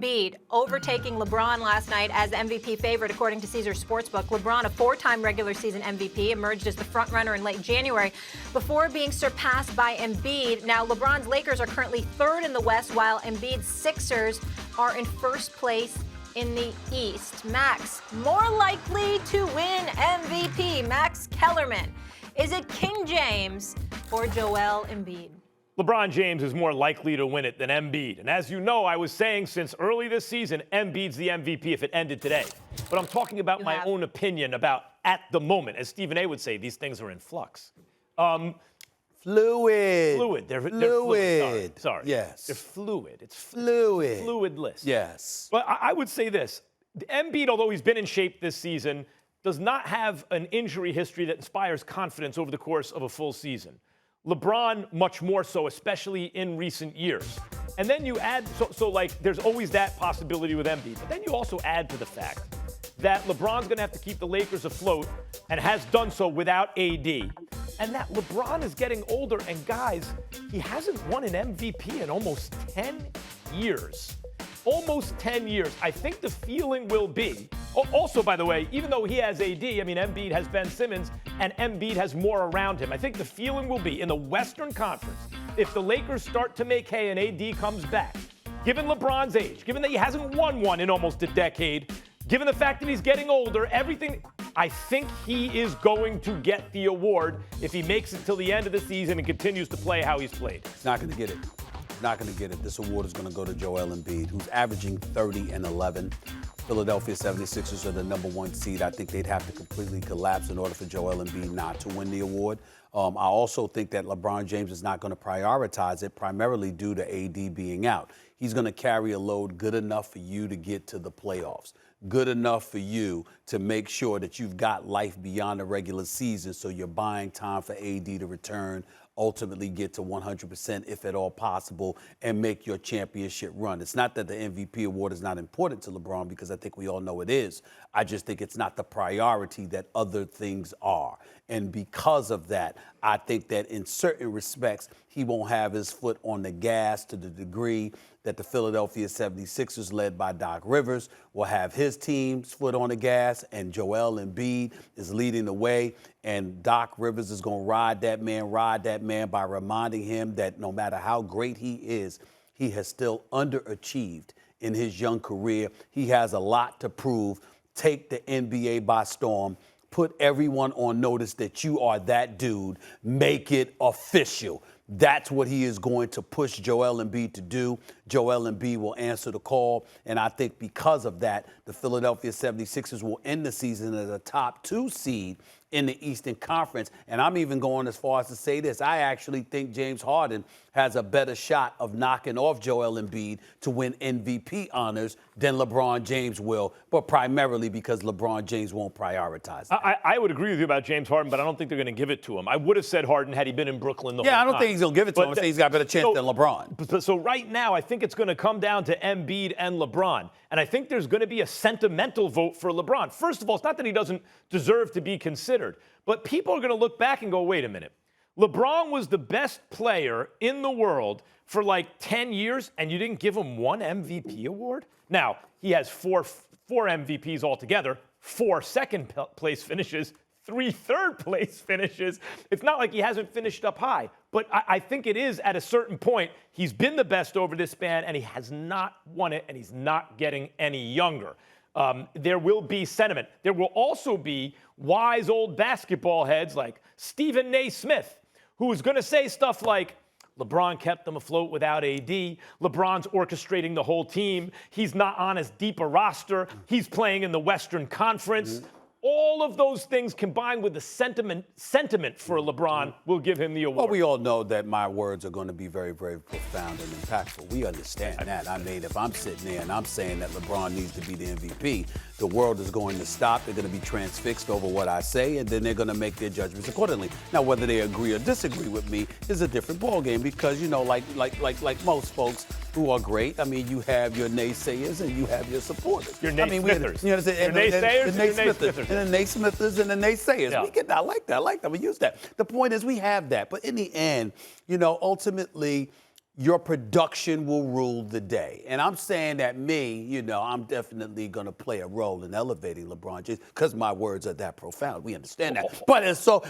Embiid overtaking LeBron last night as the MVP favorite, according to Caesars Sportsbook. LeBron, a four-time regular season MVP, emerged as the frontrunner in late January before being surpassed by Embiid. Now, LeBron's Lakers are currently third in the West, while Embiid's Sixers are in first place in the East. Max, more likely to win MVP, Max Kellerman. Is it King James or Joel Embiid? LeBron James is more likely to win it than Embiid. And as you know, I was saying since early this season, Embiid's the MVP if it ended today. But I'm talking about my own opinion about at the moment. As Stephen A. would say, these things are in flux. Fluid. They're fluid. Sorry. Yes. They're fluid. It's fluid. Fluidless. Yes. But I would say this. Embiid, although he's been in shape this season, does not have an injury history that inspires confidence over the course of a full season. LeBron, much more so, especially in recent years. And then you add, there's always that possibility with Embiid. But then you also add to the fact that LeBron's going to have to keep the Lakers afloat and has done so without AD. And that LeBron is getting older. And guys, he hasn't won an MVP in almost 10 years. Almost 10 years. I think the feeling will be, also, by the way, even though he has AD, Embiid has Ben Simmons, and Embiid has more around him. I think the feeling will be in the Western Conference, if the Lakers start to make hay and AD comes back, given LeBron's age, given that he hasn't won one in almost a decade, given the fact that he's getting older, everything, I think he is going to get the award if he makes it till the end of the season and continues to play how he's played. He's not going to get it. Not going to get it. This award is going to go to Joel Embiid, who's averaging 30 and 11. Philadelphia 76ers are the number one seed. I think they'd have to completely collapse in order for Joel Embiid not to win the award. I also think that LeBron James is not going to prioritize it, primarily due to AD being out. He's going to carry a load good enough for you to get to the playoffs, good enough for you to make sure that you've got life beyond the regular season, so you're buying time for AD to return, ultimately get to 100% if at all possible, and make your championship run. It's not that the MVP award is not important to LeBron, because I think we all know it is. I just think it's not the priority that other things are. And because of that, I think that in certain respects, he won't have his foot on the gas to the degree that the Philadelphia 76ers, led by Doc Rivers, will have his team's foot on the gas, and Joel Embiid is leading the way. And Doc Rivers is going to ride that man by reminding him that no matter how great he is, he has still underachieved in his young career. He has a lot to prove. Take the NBA by storm. Put everyone on notice that you are that dude. Make it official. That's what he is going to push Joel Embiid to do. Joel Embiid will answer the call. And I think because of that, the Philadelphia 76ers will end the season as a top 2 seed in the Eastern Conference. And I'm even going as far as to say this. I actually think James Harden has a better shot of knocking off Joel Embiid to win MVP honors than LeBron James will, but primarily because LeBron James won't prioritize that. I would agree with you about James Harden, but I don't think they're going to give it to him. I would have said Harden had he been in Brooklyn the whole time. Yeah, I don't think he's going to give it to him. I think he's got a better chance than LeBron. So right now, I think it's going to come down to Embiid and LeBron. And I think there's going to be a sentimental vote for LeBron. First of all, it's not that he doesn't deserve to be considered, but people are going to look back and go, wait a minute. LeBron was the best player in the world for like 10 years, and you didn't give him one MVP award? Now, he has four MVPs altogether, 4 second-place finishes, 3 third-place finishes. It's not like he hasn't finished up high. But I think it is at a certain point, he's been the best over this span, and he has not won it, and he's not getting any younger. There will be sentiment. There will also be wise old basketball heads like Stephen A. Smith, who is going to say stuff like, LeBron kept them afloat without AD. LeBron's orchestrating the whole team. He's not on as deep a roster. He's playing in the Western Conference. All of those things combined with the sentiment for LeBron will give him the award. Well, we all know that my words are going to be very, very profound and impactful. We understand that. I mean, if I'm sitting there and I'm saying that LeBron needs to be the MVP, the world is going to stop. They're going to be transfixed over what I say, and then they're going to make their judgments accordingly. Now, whether they agree or disagree with me is a different ballgame because, you know, like most folks who are great, I mean, you have your naysayers and you have your supporters. Your naysmithers. You know what I'm saying? The naysayers and the naysmithers and the naysayers. Yeah. I like that. We use that. The point is we have that. But in the end, you know, ultimately, your production will rule the day. And I'm saying that I'm definitely going to play a role in elevating LeBron James because my words are that profound. We understand that.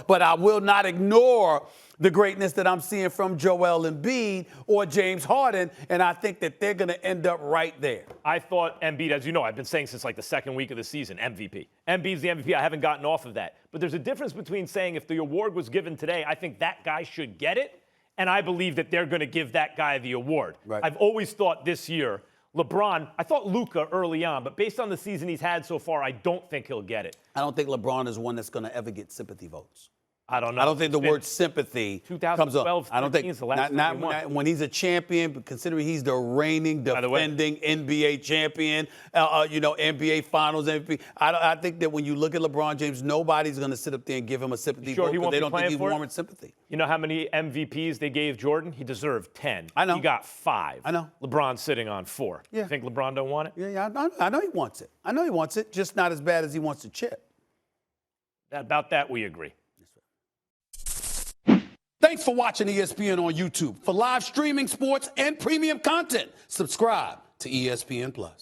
But I will not ignore the greatness that I'm seeing from Joel Embiid or James Harden, and I think that they're going to end up right there. I thought Embiid, as you know, I've been saying since like the second week of the season, MVP. Embiid's the MVP. I haven't gotten off of that. But there's a difference between saying if the award was given today, I think that guy should get it, and I believe that they're going to give that guy the award. Right. I've always thought this year, LeBron, I thought Luka early on, but based on the season he's had so far, I don't think he'll get it. I don't think LeBron is one that's going to ever get sympathy votes. I don't know. I don't think the word sympathy comes up. I don't think is the last not when he's a champion, but considering he's the reigning, defending NBA champion, NBA Finals MVP. I think that when you look at LeBron James, nobody's going to sit up there and give him a sympathy vote because they don't think he's warranted sympathy. You know how many MVPs they gave Jordan? He deserved 10. I know. He got 5. I know. LeBron's sitting on 4. Yeah. You think LeBron don't want it? Yeah, I know he wants it. I know he wants it, just not as bad as he wants the chip. About that, we agree. Thanks for watching ESPN on YouTube. For live streaming, sports, and premium content, subscribe to ESPN+.